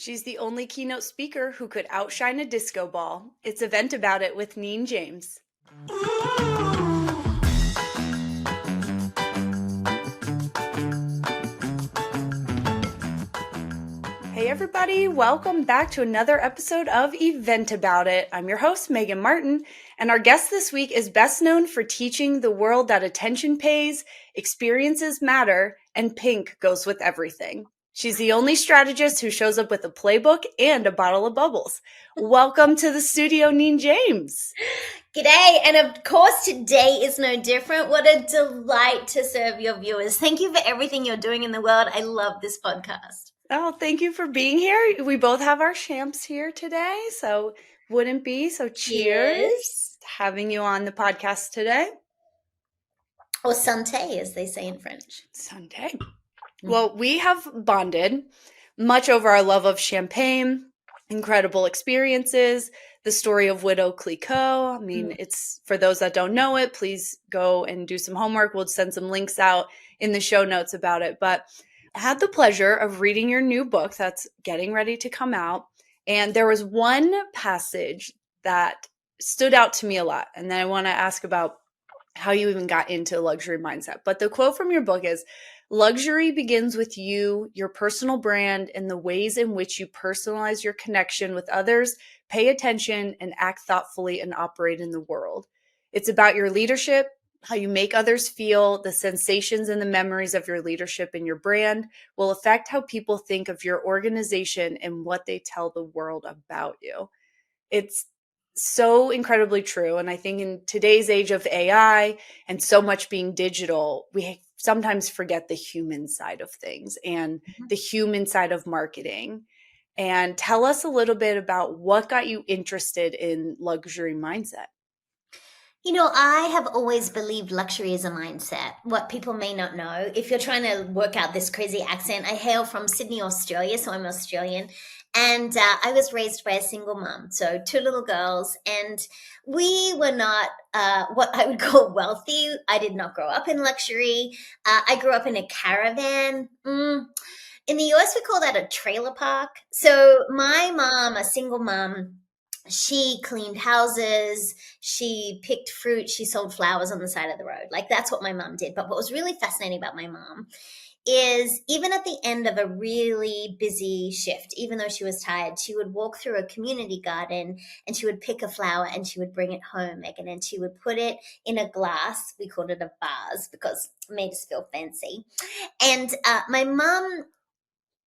She's the only keynote speaker who could outshine a disco ball. It's Event About It with Neen James. Hey everybody, welcome back to another episode of Event About It. I'm your host, Megan Martin, and our guest this week is best known for teaching the world that attention pays, experiences matter, and pink goes with everything. She's the only strategist who shows up with a playbook and a bottle of bubbles. Welcome to the studio, Neen James. G'day, and of course today is no different. What a delight to serve your viewers. Thank you for everything you're doing in the world. I love this podcast. Oh, thank you for being here. We both have our champs here today, so wouldn't be. So cheers. Having you on the podcast today. Or santé, as they say in French. Santé. Well, we have bonded much over our love of champagne, incredible experiences, the story of Widow Clicquot. I mean, it's for those that don't know it, please go and do some homework. We'll send some links out in the show notes about it. But I had the pleasure of reading your new book that's getting ready to come out. And there was one passage that stood out to me a lot. And then I want to ask about how you even got into luxury mindset. But the quote from your book is, "Luxury begins with you, your personal brand, and the ways in which you personalize your connection with others, pay attention, and act thoughtfully and operate in the world. It's about your leadership, how you make others feel, the sensations and the memories of your leadership and your brand will affect how people think of your organization and what they tell the world about you." It's so incredibly true. And I think in today's age of AI and so much being digital, we sometimes forget the human side of things and the human side of marketing. And tell us a little bit about what got you interested in luxury mindset. You know, I have always believed luxury is a mindset. What people may not know, if you're trying to work out this crazy accent, I hail from Sydney, Australia, so I'm Australian. And I was raised by a single mom, so two little girls, and we were not what I would call wealthy. I did not grow up in luxury. I grew up in a caravan. In the US, we call that a trailer park. So my mom, a single mom, she cleaned houses, she picked fruit, she sold flowers on the side of the road. Like, that's what my mom did. But what was really fascinating about my mom is even at the end of a really busy shift, even though she was tired, she would walk through a community garden and she would pick a flower and she would bring it home, Megan, and she would put it in a glass. We called it a vase because it made us feel fancy. And my mom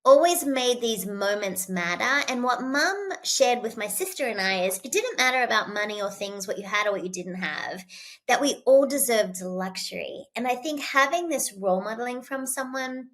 always made these moments matter. And what mum shared with my sister and I is it didn't matter about money or things, what you had or what you didn't have, that we all deserved luxury. And I think having this role modeling from someone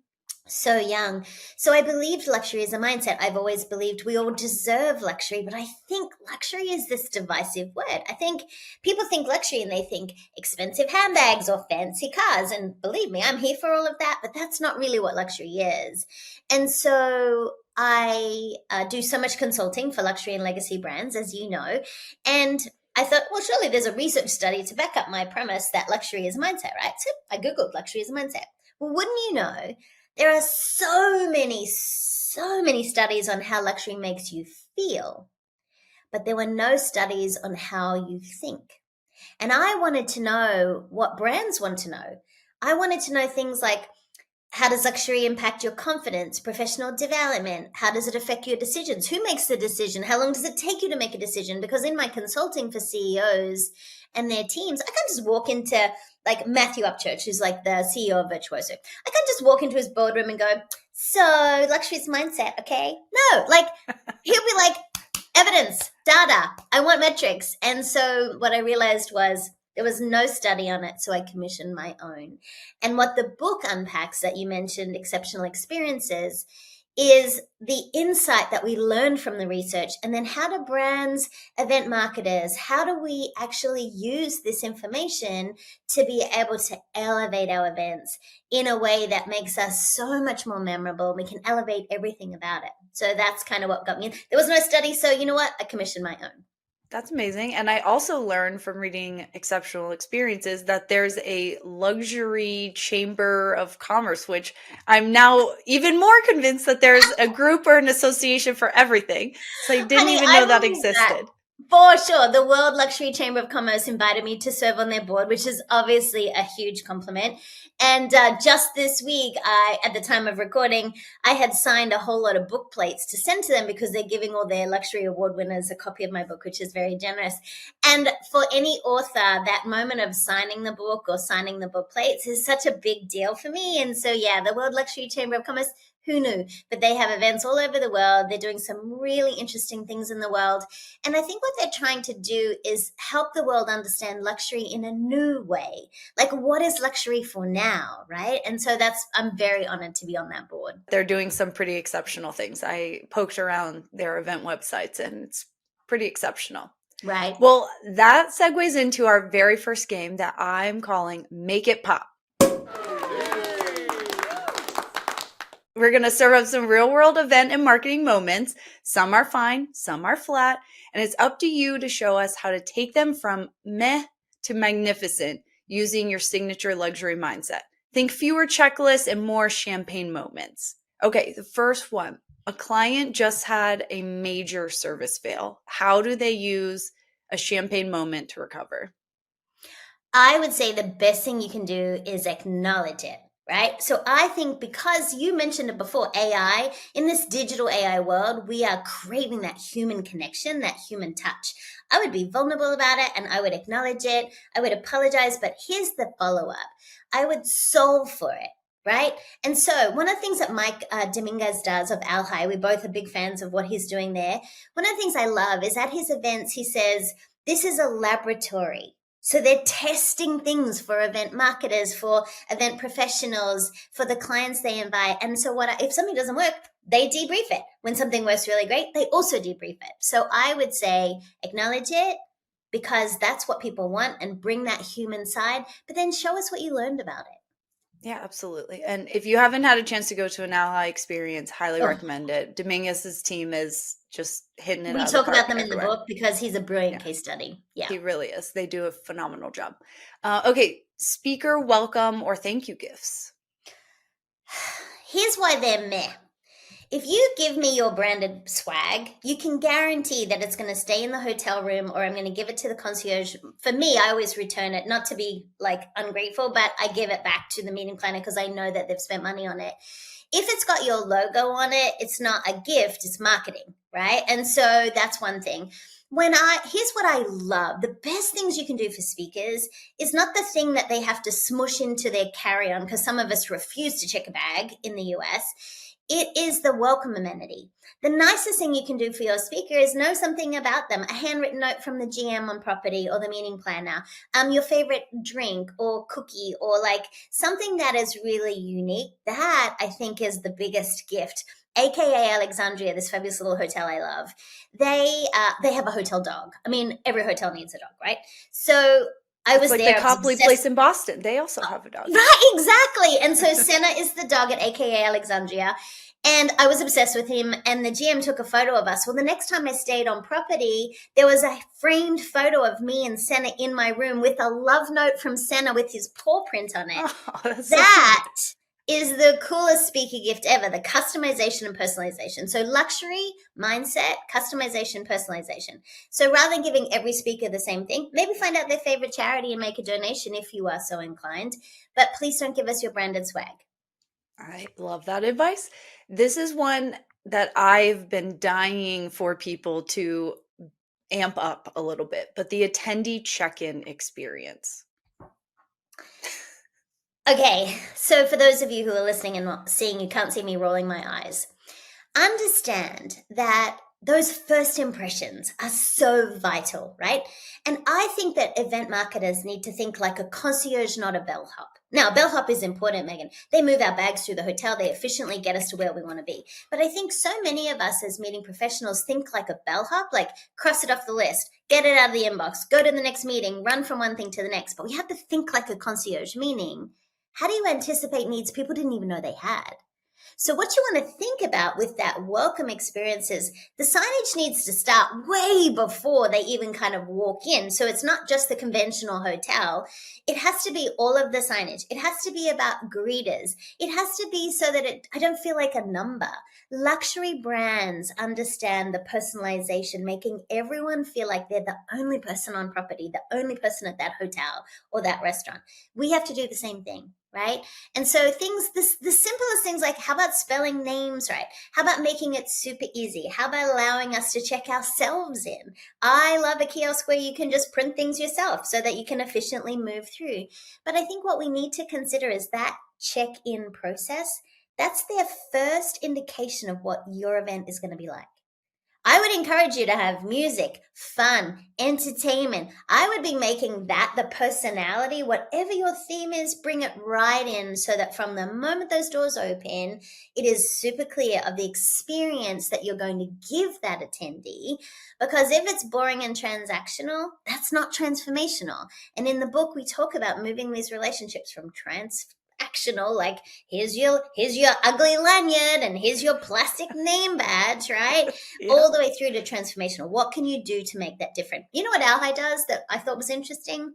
so young. So I believed luxury is a mindset. I've always believed we all deserve luxury, but I think luxury is this divisive word. I think people think luxury and they think expensive handbags or fancy cars. And believe me, I'm here for all of that, but that's not really what luxury is. And so I do so much consulting for luxury and legacy brands, as you know. And I thought, well, surely there's a research study to back up my premise that luxury is a mindset, right? So I Googled luxury is a mindset. Well, wouldn't you know, there are so many studies on how luxury makes you feel, but there were no studies on how you think. And I wanted to know what brands want to know. I wanted to know things like, how does luxury impact your confidence, professional development? How does it affect your decisions? Who makes the decision? How long does it take you to make a decision? Because in my consulting for CEOs and their teams, I can't just walk into like Matthew Upchurch, who's like the CEO of Virtuoso. I can't just walk into his boardroom and go, so luxury's mindset, okay? No, like he'll be like, evidence, data, I want metrics. And so what I realized was there was no study on it, so I commissioned my own. And what the book unpacks that you mentioned, exceptional experiences, is the insight that we learned from the research, and then how do brands, event marketers, how do we actually use this information to be able to elevate our events in a way that makes us so much more memorable. We can elevate everything about it. So that's kind of what got me in. There was no study, so you know what? I commissioned my own. That's amazing. And I also learned from reading Exceptional Experiences that there's a luxury chamber of commerce, which I'm now even more convinced that there's a group or an association for everything. So I didn't Honey, even I know that believe that. existed. For sure. The World Luxury Chamber of Commerce invited me to serve on their board, which is obviously a huge compliment. And just this week, at the time of recording, I had signed a whole lot of book plates to send to them because they're giving all their luxury award winners a copy of my book, which is very generous. And for any author, that moment of signing the book or signing the book plates is such a big deal for me. And so, yeah, the World Luxury Chamber of Commerce, who knew? But they have events all over the world. They're doing some really interesting things in the world. And I think what they're trying to do is help the world understand luxury in a new way. Like, what is luxury for now, right? And so I'm very honored to be on that board. They're doing some pretty exceptional things. I poked around their event websites and it's pretty exceptional. Right. Well, that segues into our very first game that I'm calling Make It Pop. We're going to serve up some real world event and marketing moments. Some are fine, some are flat, and it's up to you to show us how to take them from meh to magnificent using your signature luxury mindset. Think fewer checklists and more champagne moments. Okay, the first one. A client just had a major service fail. How do they use a champagne moment to recover? I would say the best thing you can do is acknowledge it. Right. So I think because you mentioned it before, AI, in this digital AI world, we are craving that human connection, that human touch. I would be vulnerable about it and I would acknowledge it. I would apologize. But here's the follow up. I would solve for it. Right. And so one of the things that Mike Dominguez does of Al High, we both are big fans of what he's doing there. One of the things I love is at his events, he says, this is a laboratory. So they're testing things for event marketers, for event professionals, for the clients they invite. And so if something doesn't work, they debrief it. When something works really great, they also debrief it. So I would say acknowledge it because that's what people want and bring that human side, but then show us what you learned about it. Yeah, absolutely. And if you haven't had a chance to go to an Ally experience, highly recommend it. Dominguez's team is just hitting it We out of the talk park about them everywhere. in the book because he's a brilliant case study. Yeah. He really is. They do a phenomenal job. Okay, speaker welcome or thank you gifts. Here's why they're meh. If you give me your branded swag, you can guarantee that it's going to stay in the hotel room or I'm going to give it to the concierge. For me, I always return it, not to be like ungrateful, but I give it back to the meeting planner because I know that they've spent money on it. If it's got your logo on it, it's not a gift, it's marketing, right? And so that's one thing. Here's what I love. The best things you can do for speakers is not the thing that they have to smush into their carry-on because some of us refuse to check a bag in the US. It is the welcome amenity. The nicest thing you can do for your speaker is know something about them, a handwritten note from the GM on property or the meeting planner, your favorite drink or cookie or like something that is really unique. That I think is the biggest gift. AKA Alexandria, this fabulous little hotel I love. They have a hotel dog. I mean, every hotel needs a dog, right? So I was like there. the Copley place in Boston. They also have a dog. Right, exactly. And so Senna is the dog at AKA Alexandria. And I was obsessed with him. And the GM took a photo of us. Well, the next time I stayed on property, there was a framed photo of me and Senna in my room with a love note from Senna with his paw print on it. Oh, that is the coolest speaker gift ever, the customization and personalization. So luxury, mindset, customization, personalization. So rather than giving every speaker the same thing, maybe find out their favorite charity and make a donation if you are so inclined. But please don't give us your branded swag. I love that advice. This is one that I've been dying for people to amp up a little bit, but the attendee check-in experience. Okay, so for those of you who are listening and not seeing, you can't see me rolling my eyes. Understand that those first impressions are so vital, right? And I think that event marketers need to think like a concierge, not a bellhop. Now, bellhop is important, Megan. They move our bags through the hotel. They efficiently get us to where we want to be. But I think so many of us as meeting professionals think like a bellhop, like cross it off the list, get it out of the inbox, go to the next meeting, run from one thing to the next. But we have to think like a concierge, meaning how do you anticipate needs people didn't even know they had? So what you want to think about with that welcome experience is the signage needs to start way before they even kind of walk in. So it's not just the conventional hotel. It has to be all of the signage. It has to be about greeters. It has to be so that I don't feel like a number. Luxury brands understand the personalization, making everyone feel like they're the only person on property, the only person at that hotel or that restaurant. We have to do the same thing, right? And so the simplest things, like how about spelling names right? How about making it super easy? How about allowing us to check ourselves in? I love a kiosk where you can just print things yourself so that you can efficiently move through. But I think what we need to consider is that check-in process. That's their first indication of what your event is going to be like. I would encourage you to have music, fun, entertainment. I would be making that the personality, whatever your theme is, bring it right in so that from the moment those doors open, it is super clear of the experience that you're going to give that attendee. Because if it's boring and transactional, that's not transformational. And in the book, we talk about moving these relationships from transactional, like here's your ugly lanyard and here's your plastic name badge, right? Yeah. All the way through to transformational. What can you do to make that different? You know what Alhi does that I thought was interesting?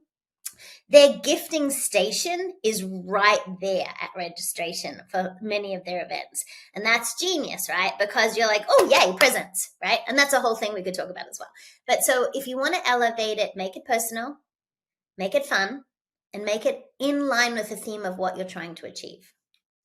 Their gifting station is right there at registration for many of their events. And that's genius, right? Because you're like, oh, yay, presents, right? And that's a whole thing we could talk about as well. But so if you want to elevate it, make it personal, make it fun, and make it in line with the theme of what you're trying to achieve.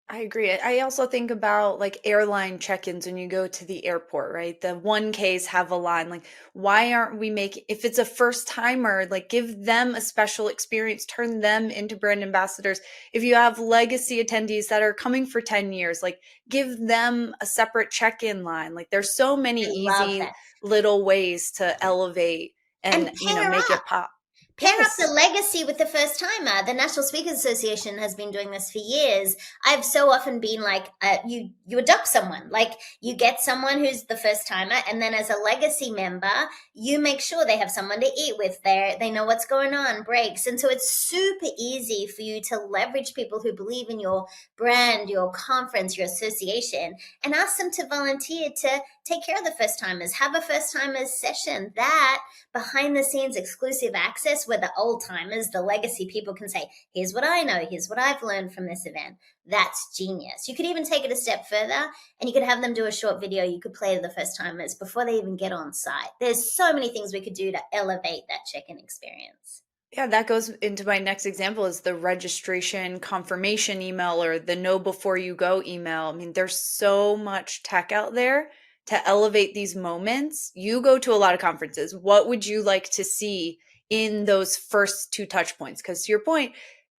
I agree. I also think about like airline check-ins when you go to the airport, right? The 1Ks have a line like, why aren't we making, if it's a first timer, like give them a special experience, turn them into brand ambassadors. If you have legacy attendees that are coming for 10 years, like give them a separate check-in line. Like there's so many I love easy that. little ways to elevate And and, pair make up. it pop. Pair up the Yes. legacy with the first timer. The National Speakers Association has been doing this for years. I've so often been like, you adopt someone, like you get someone who's the first timer, and then as a legacy member, you make sure they have someone to eat with. They know what's going on, breaks, and so it's super easy for you to leverage people who believe in your brand, your conference, your association, and ask them to volunteer to take care of the first timers. Have a first timers session. That behind the scenes exclusive access where the old timers, the legacy people can say, here's what I know, here's what I've learned from this event. That's genius. You could even take it a step further and you could have them do a short video you could play to the first timers before they even get on site. There's so many things we could do to elevate that check-in experience. Yeah, that goes into my next example is the registration confirmation email or the know before you go email. I mean, there's so much tech out there to elevate these moments. You go to a lot of conferences. What would you like to see in those first two touch points? Because to your point,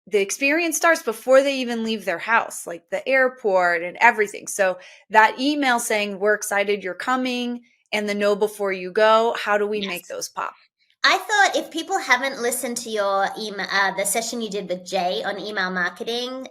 the experience starts before they even leave their house, like the airport and everything. So that email saying, we're excited you're coming, and the know before you go, how do we make Yes. those pop? I thought if people haven't listened to your email, the session you did with Jay on email marketing,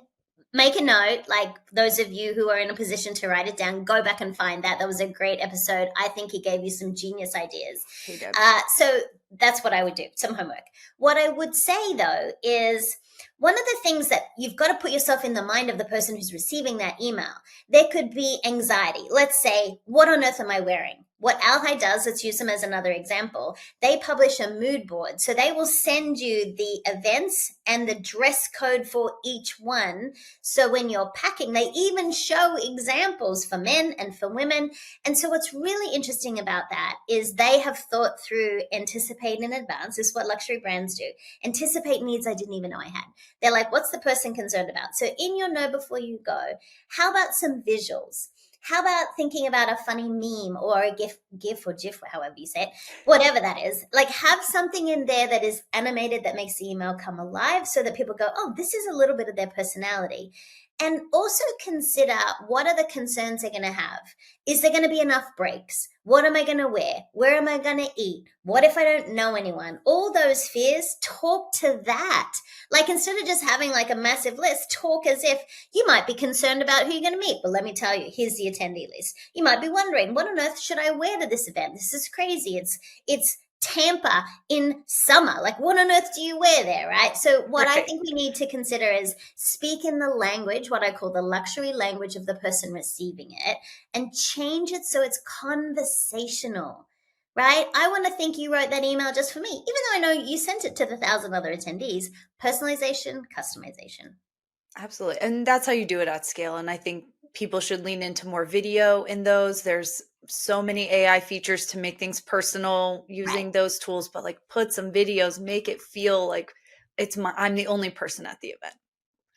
make a note. Like those of you who are in a position to write it down, go back and find that. That was a great episode. I think he gave you some genius ideas. Hey, Deb. So that's what I would do, some homework. What I would say though is one of the things that you've got to put yourself in the mind of the person who's receiving that email. There could be anxiety. Let's say, what on earth am I wearing? What Alhi does, let's use them as another example. They publish a mood board. So they will send you the events and the dress code for each one. So when you're packing, they even show examples for men and for women. And so what's really interesting about that is they have thought through anticipate in advance. This is what luxury brands do. Anticipate needs I didn't even know I had. They're like, what's the person concerned about? So in your know before you go, how about some visuals? How about thinking about a funny meme or a GIF or GIF, however you say it, whatever that is. Like have something in there that is animated that makes the email come alive so that people go, oh, this is a little bit of their personality. And also consider what are the concerns they're going to have. Is there going to be enough breaks? What am I going to wear? Where am I going to eat? What if I don't know anyone? All those fears, talk to that. Like instead of just having like a massive list, talk as if you might be concerned about who you're going to meet. But let me tell you, here's the attendee list. You might be wondering, what on earth should I wear to this event? This is crazy. It's Tampa in summer. Like, what on earth do you wear there, right? So, what I Right. think we need to consider is speak in the language, what I call the luxury language of the person receiving it, and change it so it's conversational, right? I want to think you wrote that email just for me, even though I know you sent it to the thousand other attendees. Personalization, customization. Absolutely. And that's how you do it at scale. And I think people should lean into more video in those. There's so many AI features to make things personal Right. using those tools, but like put some videos, make it feel like I'm the only person at the event.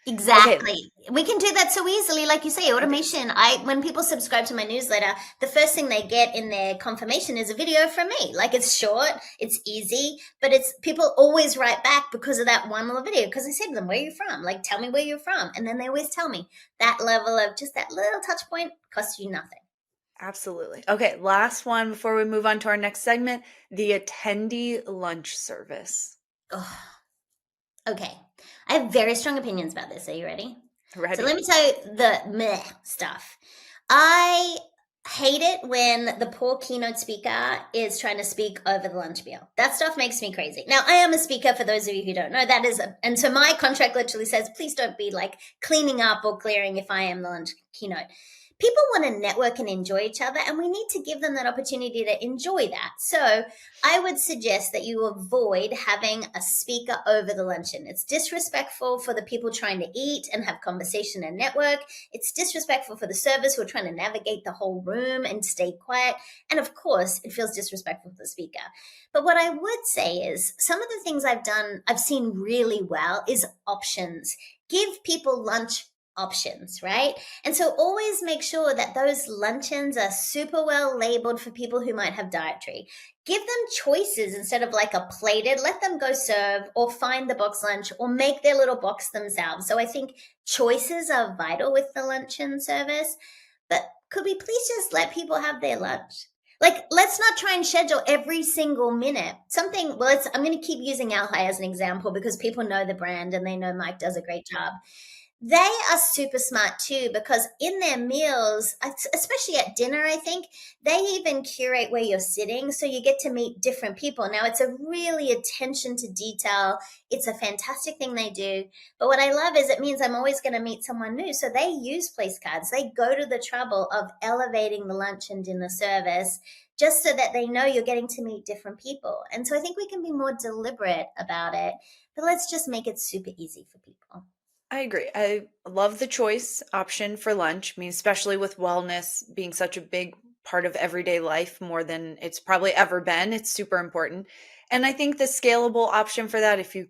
Okay. Exactly. We can do that so easily, like you say, Okay. automation. I when people subscribe to my newsletter, the first thing they get in their confirmation is a video from me. Like, it's short, it's easy, but it's people always write back because of that one little video. Because I say to them, "Where are you from? Like, tell me where you're from," and then they always tell me. That level of just that little touch point costs you nothing. Absolutely. Okay. Last one before we move on to our next segment, the attendee lunch service. Oh, okay. I have very strong opinions about this. Are you ready? So let Ready? me tell you the meh stuff. I hate it when the poor keynote speaker is trying to speak over the lunch meal. That stuff makes me crazy. Now, I am a speaker, for those of you who don't know. And so my contract literally says, please don't be like cleaning up or clearing if I am the lunch keynote. People want to network and enjoy each other, and we need to give them that opportunity to enjoy that. So I would suggest that you avoid having a speaker over the luncheon. It's disrespectful for the people trying to eat and have conversation and network. It's disrespectful for the servers who are trying to navigate the whole room and stay quiet. And of course, it feels disrespectful for the speaker. But what I would say is some of the things I've seen really well is options. Give people lunch options, right? And so always make sure that those luncheons are super well labeled for people who might have dietary. Give them choices instead of like a plated, let them go serve or find the box lunch or make their little box themselves. So I think choices are vital with the luncheon service. But could we please just let people have their lunch? Like, let's not try and schedule every single minute. I'm going to keep using Alhai as an example because people know the brand and they know Mike does a great job. They are super smart too because in their meals, especially at dinner, I think they even curate where you're sitting so you get to meet different people. Now, it's a really attention to detail. It's a fantastic thing they do. But what I love is it means I'm always going to meet someone new. So they use place cards. They go to the trouble of elevating the lunch and dinner service just so that they know you're getting to meet different people. And so I think we can be more deliberate about it. But let's just make it super easy for people. I agree. I love the choice option for lunch. I mean, especially with wellness being such a big part of everyday life, more than it's probably ever been. It's super important. And I think the scalable option for that, if you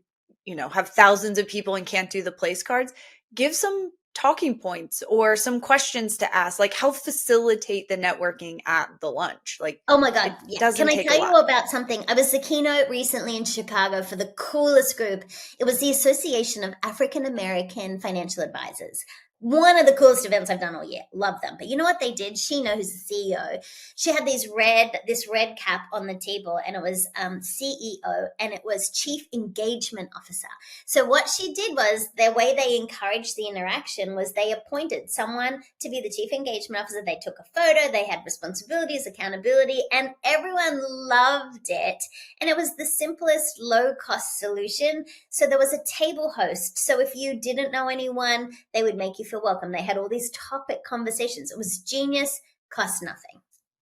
have thousands of people and can't do the place cards, give some talking points or some questions to ask, like help facilitate the networking at the lunch. Like Oh my God. it Yeah. Can doesn't I take a tell you lot. about something? I was the keynote recently in Chicago for the coolest group. It was the Association of African American Financial Advisors. One of the coolest events I've done all year. Love them. But you know what they did? Sheena, who's the CEO, she had this red cap on the table, and it was CEO, and it was Chief Engagement Officer. So what she did was the way they encouraged the interaction was they appointed someone to be the chief engagement officer. They took a photo, they had responsibilities, accountability, and everyone loved it. And it was the simplest low cost solution. So there was a table host. So if you didn't know anyone, they would make you feel welcome. They had all these topic conversations. It was genius, cost nothing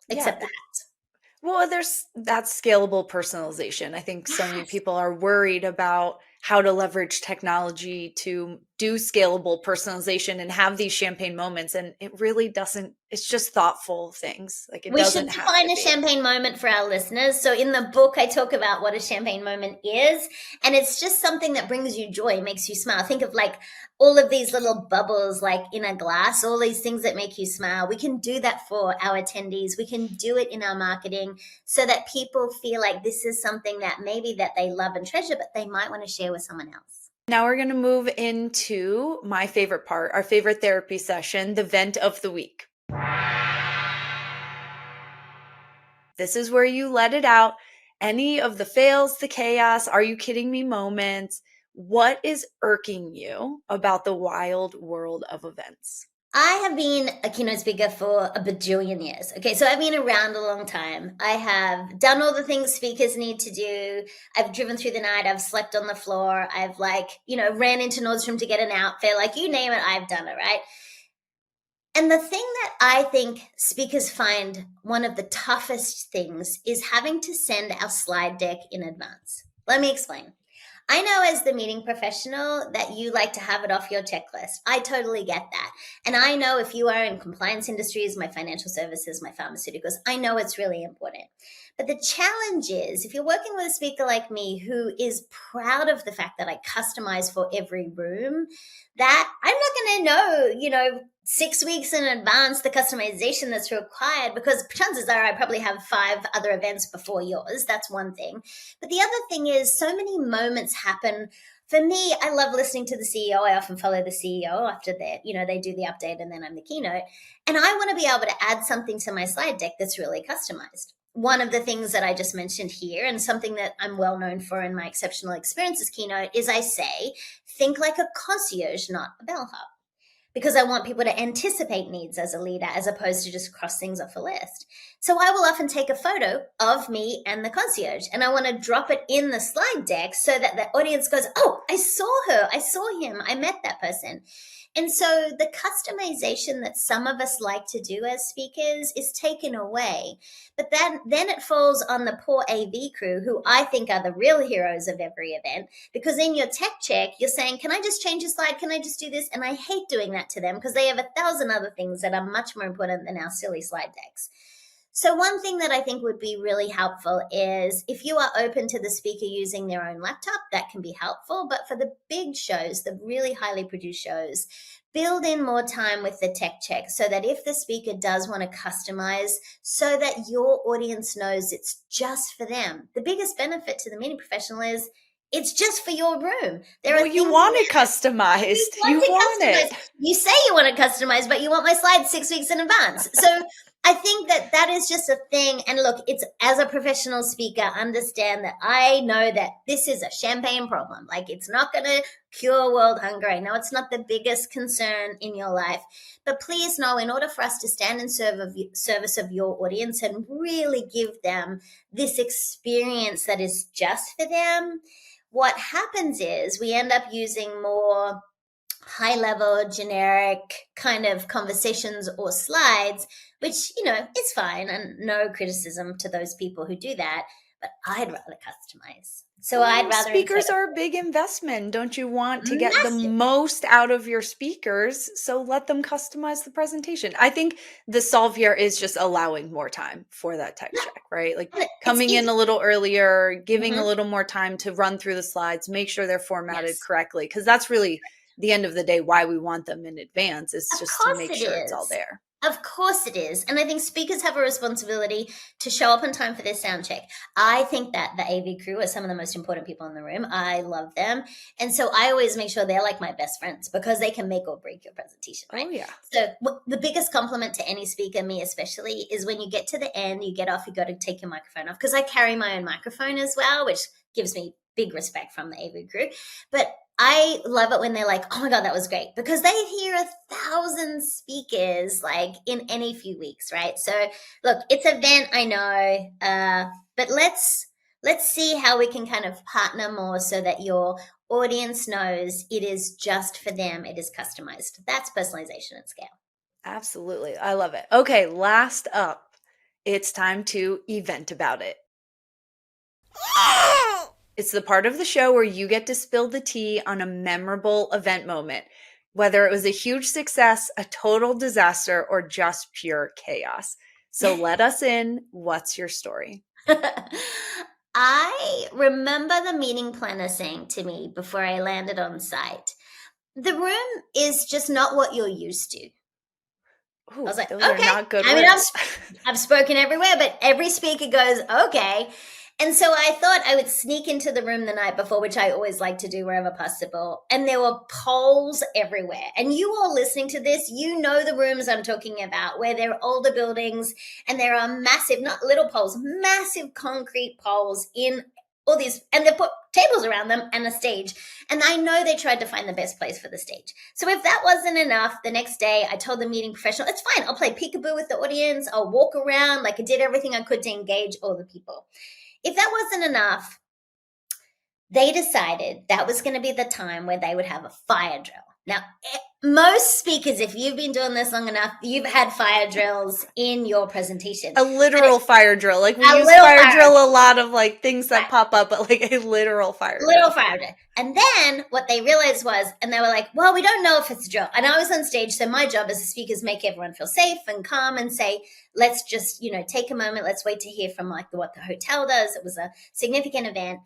Yeah. except that. Well, there's that scalable personalization. I think so many Yes. people are worried about how to leverage technology to do scalable personalization and have these champagne moments. And it really doesn't, it's just thoughtful things. Like it We should doesn't have define to a be. champagne moment for our listeners. So, in the book, I talk about what a champagne moment is, and it's just something that brings you joy, makes you smile. Think of like all of these little bubbles, like in a glass, all these things that make you smile. We can do that for our attendees. We can do it in our marketing so that people feel like this is something that maybe that they love and treasure, but they might want to share with someone else. Now we're going to move into my favorite part, our favorite therapy session, the vent of the week. This is where you let it out. Any of the fails, the chaos, are you kidding me moments. What is irking you about the wild world of events? I have been a keynote speaker for a bajillion years. Okay, so I've been around a long time. I have done all the things speakers need to do. I've driven through the night. I've slept on the floor. I've ran into Nordstrom to get an outfit. Like you name it, I've done it, right? And the thing that I think speakers find one of the toughest things is having to send our slide deck in advance. Let me explain. I know as the meeting professional that you like to have it off your checklist. I totally get that. And I know if you are in compliance industries, my financial services, my pharmaceuticals, I know it's really important. But the challenge is if you're working with a speaker like me who is proud of the fact that I customize for every room, that I'm not going to know, 6 weeks in advance the customization that's required, because chances are I probably have 5 other events before yours. That's one thing. But the other thing is so many moments happen. For me, I love listening to the CEO. I often follow the CEO after that, they do the update and then I'm the keynote. And I want to be able to add something to my slide deck that's really customized. One of the things that I just mentioned here, and something that I'm well known for in my exceptional experiences keynote, is I say, think like a concierge, not a bellhop, because I want people to anticipate needs as a leader as opposed to just cross things off a list. So I will often take a photo of me and the concierge, and I want to drop it in the slide deck so that the audience goes, oh, I saw her, I saw him, I met that person. And so the customization that some of us like to do as speakers is taken away. But then it falls on the poor AV crew, who I think are the real heroes of every event, because in your tech check, you're saying, can I just change a slide? Can I just do this? And I hate doing that to them because they have 1,000 other things that are much more important than our silly slide decks. So one thing that I think would be really helpful is if you are open to the speaker using their own laptop, that can be helpful. But for the big shows, the really highly produced shows, build in more time with the tech check so that if the speaker does want to customize, so that your audience knows it's just for them. The biggest benefit to the meeting professional is it's just for your room. Well, you want it customized. You want it. You say you want it customized, but you want my slides 6 weeks in advance. So I think that is just a thing. And look, it's, as a professional speaker, understand that I know that this is a champagne problem. Like, it's not going to cure world hunger. I know it's not the biggest concern in your life, but please know, in order for us to stand in service of your audience and really give them this experience that is just for them, what happens is we end up using more high level, generic kind of conversations or slides, which, is fine, and no criticism to those people who do that, but I'd rather customize. So I'd rather. Speakers are a big investment. Don't you want to get the most out of your speakers? So let them customize the presentation. I think the solve here is just allowing more time for that tech check, right? Like coming in a little earlier, giving a little more time to run through the slides, make sure they're formatted correctly. Because that's really the end of the day why we want them in advance, is just to make sure it's all there. Of course it is. And I think speakers have a responsibility to show up on time for their sound check. I think that the AV crew are some of the most important people in the room. I love them. And so I always make sure they're like my best friends, because they can make or break your presentation, right? Oh, yeah. So the biggest compliment to any speaker, me especially, is when you get to the end, you get off, you got to take your microphone off, because I carry my own microphone as well, which gives me big respect from the AV crew. But I love it when they're like, oh my God, that was great, because they hear 1,000 speakers like in any few weeks, right? So look, it's an event, I know, but let's see how we can kind of partner more so that your audience knows it is just for them. It is customized. That's personalization at scale. Absolutely. I love it. Okay, last up, it's time to event about it. It's the part of the show where you get to spill the tea on a memorable event moment, whether it was a huge success, a total disaster, or just pure chaos. So let us in. What's your story? I remember the meeting planner saying to me before I landed on site, the room is just not what you're used to. Ooh, I was like, those are not good words. I mean, I've spoken everywhere, but every speaker goes, okay. And so I thought I would sneak into the room the night before, which I always like to do wherever possible. And there were poles everywhere. And you all listening to this, you know the rooms I'm talking about, where there are older buildings and there are massive, not little poles, massive concrete poles in all these, and they put tables around them and a stage. And I know they tried to find the best place for the stage. So if that wasn't enough, the next day I told the meeting professional, it's fine. I'll play peekaboo with the audience. I'll walk around. Like I did everything I could to engage all the people. If that wasn't enough, they decided that was going to be the time where they would have a fire drill. Now, most speakers, if you've been doing this long enough, you've had fire drills in your presentation. A literal fire drill. Like we use fire drill a lot of like things that pop up, but like a literal fire drill. Literal fire drill. And then what they realized was, and they were like, well, we don't know if it's a drill. And I was on stage, so my job as a speaker is make everyone feel safe and calm and say, let's just, take a moment. Let's wait to hear from like what the hotel does. It was a significant event.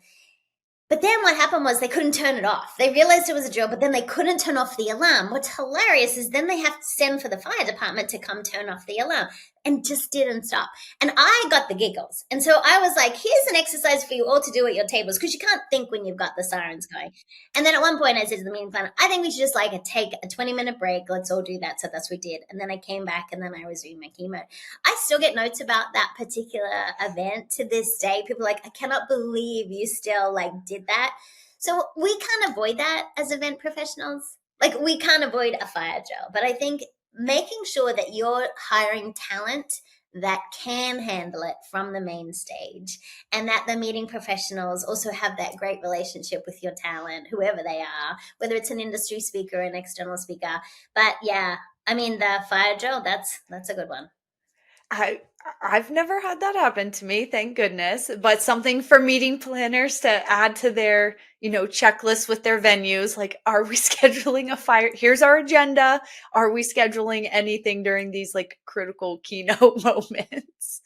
But then what happened was they couldn't turn it off. They realized it was a drill, but then they couldn't turn off the alarm. What's hilarious is then they have to send for the fire department to come turn off the alarm, and just didn't stop. And I got the giggles. And so I was like, here's an exercise for you all to do at your tables, because you can't think when you've got the sirens going. And then at one point I said to the meeting planner, I think we should just like take a 20-minute break. Let's all do that. So that's what we did. And then I came back and then I was reading my keynote. I still get notes about that particular event to this day. People are like, I cannot believe you still like did that. So we can't avoid that as event professionals. Like we can't avoid a fire drill. But I think making sure that you're hiring talent that can handle it from the main stage, and that the meeting professionals also have that great relationship with your talent, whoever they are, whether it's an industry speaker or an external speaker. But yeah, I mean, the fire drill, that's a good one. I've never had that happen to me, thank goodness. But something for meeting planners to add to their, checklist with their venues. Like, are we scheduling a fire? Here's our agenda. Are we scheduling anything during these like critical keynote moments?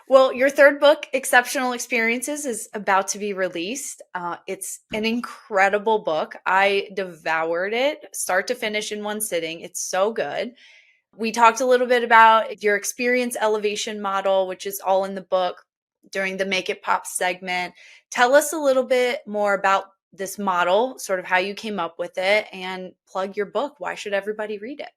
Well, your third book, Exceptional Experiences, is about to be released. It's an incredible book. I devoured it start to finish in one sitting. It's so good. We talked a little bit about your experience elevation model, which is all in the book during the Make It Pop segment. Tell us a little bit more about this model, sort of how you came up with it, and plug your book. Why should everybody read it?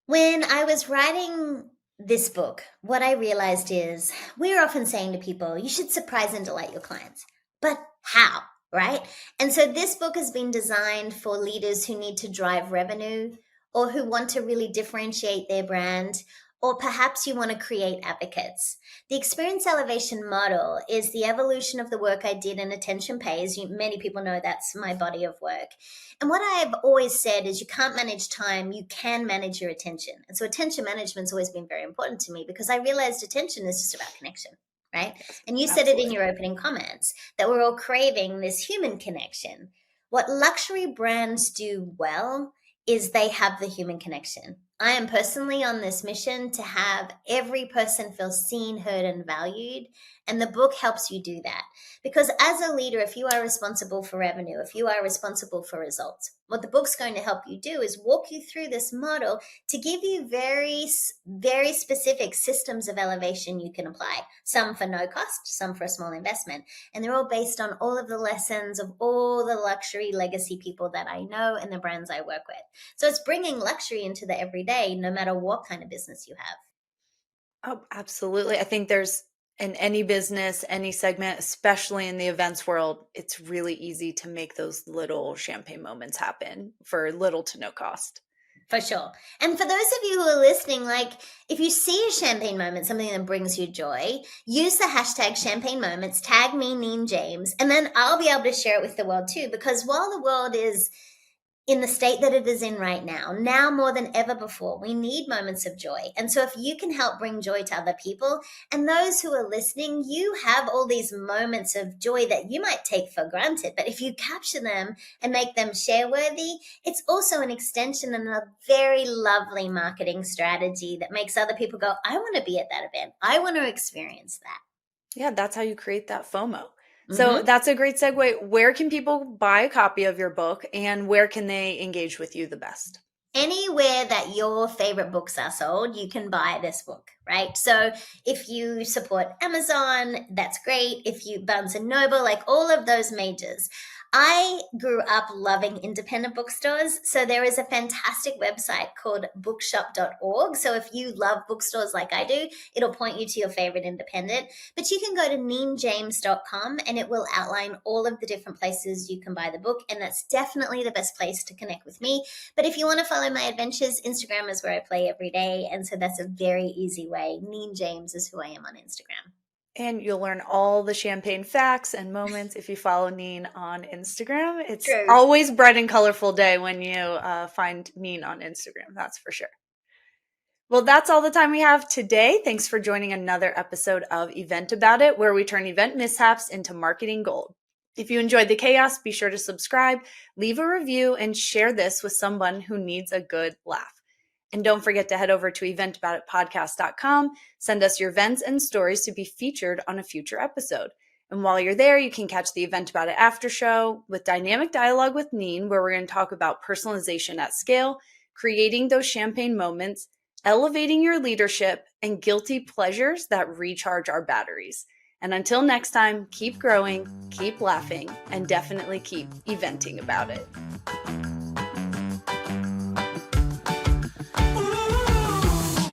When I was writing this book, what I realized is we're often saying to people, you should surprise and delight your clients. But how, right? And so this book has been designed for leaders who need to drive revenue, or who want to really differentiate their brand, or perhaps you want to create advocates. The experience elevation model is the evolution of the work I did in Attention Pays. Many people know that's my body of work. And what I've always said is you can't manage time, you can manage your attention. And so attention management's always been very important to me, because I realized attention is just about connection, right? And you said it in your opening comments, that we're all craving this human connection. What luxury brands do well is they have the human connection. I am personally on this mission to have every person feel seen, heard, and valued. And the book helps you do that. Because as a leader, if you are responsible for revenue, if you are responsible for results, what the book's going to help you do is walk you through this model to give you very, very specific systems of elevation you can apply. Some for no cost, some for a small investment. And they're all based on all of the lessons of all the luxury legacy people that I know and the brands I work with. So it's bringing luxury into the everyday, no matter what kind of business you have. Oh, absolutely. I think there's in any business, any segment, especially in the events world, it's really easy to make those little champagne moments happen for little to no cost. For sure. And for those of you who are listening, like if you see a champagne moment, something that brings you joy, use the hashtag champagne moments, tag me, Neen James, and then I'll be able to share it with the world too. Because while the world is in the state that it is in right now more than ever before, we need moments of joy. And so if you can help bring joy to other people, and those who are listening, you have all these moments of joy that you might take for granted. But if you capture them and make them share worthy, it's also an extension and a very lovely marketing strategy that makes other people go, I want to be at that event. I want to experience that. Yeah, that's how you create that FOMO. So that's a great segue. Where can people buy a copy of your book, and where can they engage with you the best? Anywhere that your favorite books are sold, you can buy this book, right? So if you support Amazon, that's great. If you Barnes and Noble, like all of those majors. I grew up loving independent bookstores. So there is a fantastic website called bookshop.org. So if you love bookstores like I do, it'll point you to your favorite independent. But you can go to neenjames.com and it will outline all of the different places you can buy the book. And that's definitely the best place to connect with me. But if you want to follow my adventures, Instagram is where I play every day. And so that's a very easy way. Neen James is who I am on Instagram. And you'll learn all the champagne facts and moments if you follow Neen on Instagram. It's True. always bright and colorful day when you find Neen on Instagram, that's for sure. Well, that's all the time we have today. Thanks for joining another episode of Event About It, where we turn event mishaps into marketing gold. If you enjoyed the chaos, be sure to subscribe, leave a review, and share this with someone who needs a good laugh. And don't forget to head over to eventaboutitpodcast.com, send us your events and stories to be featured on a future episode. And while you're there, you can catch the Event About It after show with dynamic dialogue with Neen, where we're going to talk about personalization at scale, creating those champagne moments, elevating your leadership, and guilty pleasures that recharge our batteries. And until next time, keep growing, keep laughing, and definitely keep eventing about it.